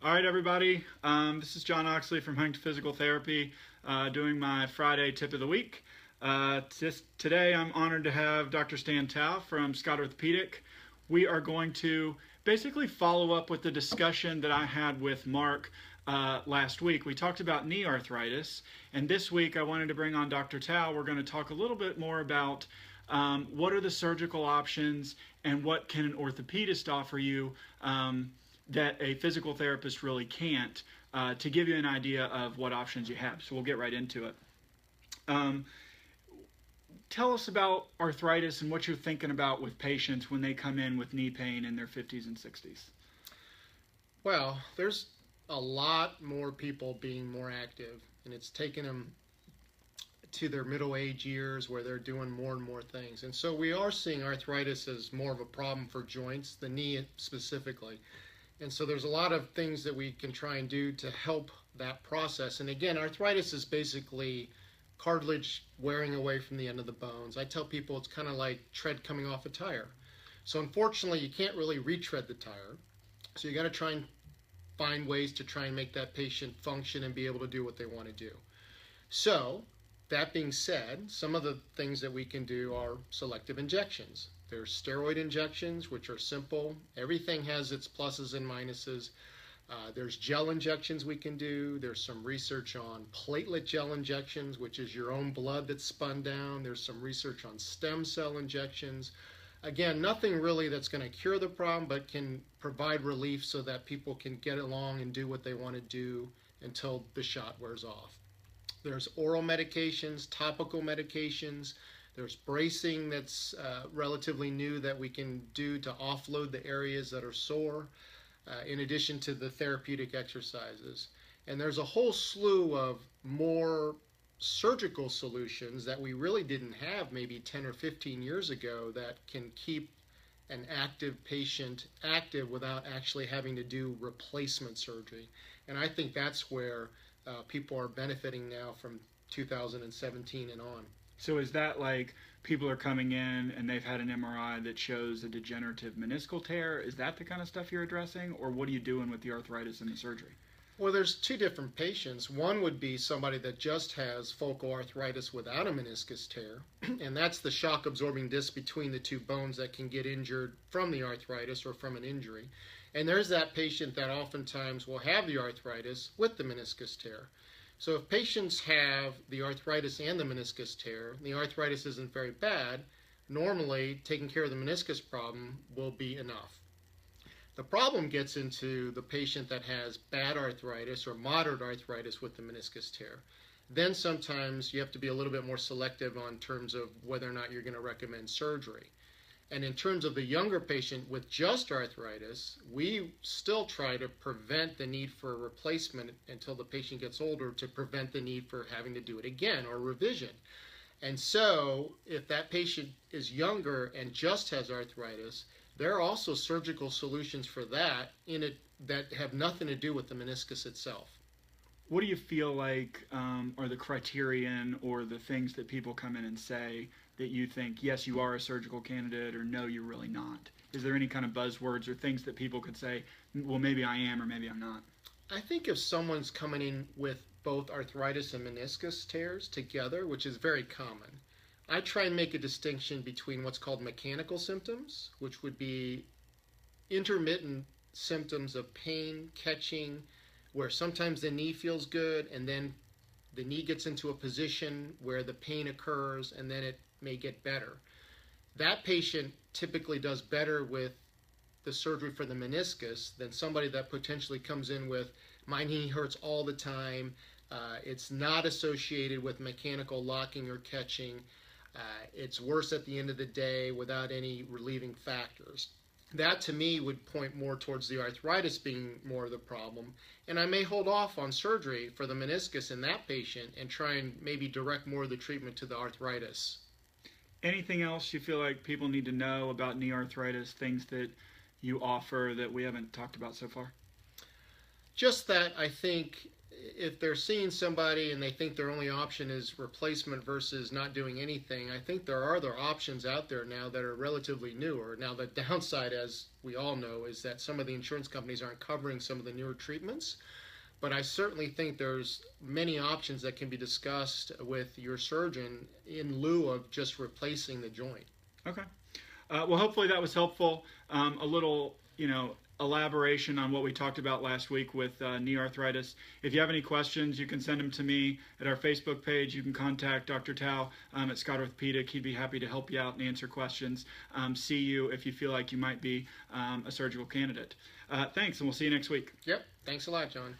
All right, everybody. This is John Oxley from Huntington Physical Therapy, doing my Friday tip of the week. Today, I'm honored to have Dr. Stan Tao from Scott Orthopedic. We are going to basically follow up with the discussion that I had with Mark last week. We talked about knee arthritis, and this week I wanted to bring on Dr. Tao. We're going to talk a little bit more about what are the surgical options and what can an orthopedist offer you that a physical therapist really can't, to give you an idea of what options you have. So we'll get right into it. Tell us about arthritis and what you're thinking about with patients when they come in with knee pain in their 50s and 60s. Well, there's a lot more people being more active, and it's taken them to their middle age years where they're doing more and more things. And so we are seeing arthritis as more of a problem for joints, the knee specifically. And so there's a lot of things that we can try and do to help that process. And again, arthritis is basically cartilage wearing away from the end of the bones. I tell people it's kind of like tread coming off a tire. So unfortunately, you can't really retread the tire. So you got to try and find ways to try and make that patient function and be able to do what they want to do. So that being said, some of the things that we can do are selective injections. There's steroid injections, which are simple. Everything has its pluses and minuses. There's gel injections we can do. There's some research on platelet gel injections, which is your own blood that's spun down. There's some research on stem cell injections. Again, nothing really that's going to cure the problem, but can provide relief so that people can get along and do what they want to do until the shot wears off. There's oral medications, topical medications. There's bracing that's relatively new that we can do to offload the areas that are sore, in addition to the therapeutic exercises. And there's a whole slew of more surgical solutions that we really didn't have maybe 10 or 15 years ago that can keep an active patient active without actually having to do replacement surgery. And I think that's where people are benefiting now from 2017 and on. So is that like people are coming in and they've had an MRI that shows a degenerative meniscal tear? Is that the kind of stuff you're addressing? Or what are you doing with the arthritis and the surgery? Well, there's two different patients. One would be somebody that just has focal arthritis without a meniscus tear, and that's the shock absorbing disc between the two bones that can get injured from the arthritis or from an injury. And there's that patient that oftentimes will have the arthritis with the meniscus tear. So if patients have the arthritis and the meniscus tear, the arthritis isn't very bad, normally taking care of the meniscus problem will be enough. The problem gets into the patient that has bad arthritis or moderate arthritis with the meniscus tear. Then sometimes you have to be a little bit more selective on terms of whether or not you're going to recommend surgery. And in terms of the younger patient with just arthritis, we still try to prevent the need for a replacement until the patient gets older to prevent the need for having to do it again or revision. And so if that patient is younger and just has arthritis, there are also surgical solutions for that that have nothing to do with the meniscus itself. What do you feel like are the criterion or the things that people come in and say that you think, yes, you are a surgical candidate, or no, you're really not? Is there any kind of buzzwords or things that people could say, well, maybe I am or maybe I'm not? I think if someone's coming in with both arthritis and meniscus tears together, which is very common, I try and make a distinction between what's called mechanical symptoms, which would be intermittent symptoms of pain, catching, where sometimes the knee feels good and then the knee gets into a position where the pain occurs and then it may get better. That patient typically does better with the surgery for the meniscus than somebody that potentially comes in with, my knee hurts all the time, it's not associated with mechanical locking or catching, it's worse at the end of the day without any relieving factors. That to me would point more towards the arthritis being more of the problem, and I may hold off on surgery for the meniscus in that patient and try and maybe direct more of the treatment to the arthritis. Anything else you feel like people need to know about knee arthritis, things that you offer that we haven't talked about so far? Just that I think if they're seeing somebody and they think their only option is replacement versus not doing anything, I think there are other options out there now that are relatively newer. Now, the downside, as we all know, is that some of the insurance companies aren't covering some of the newer treatments. But I certainly think there's many options that can be discussed with your surgeon in lieu of just replacing the joint. Okay. Well, hopefully that was helpful. A little, elaboration on what we talked about last week with knee arthritis. If you have any questions, you can send them to me at our Facebook page. You can contact Dr. Tao at Scott Orthopedic. He'd be happy to help you out and answer questions. See you if you feel like you might be a surgical candidate. Thanks, and we'll see you next week. Yep. Thanks a lot, John.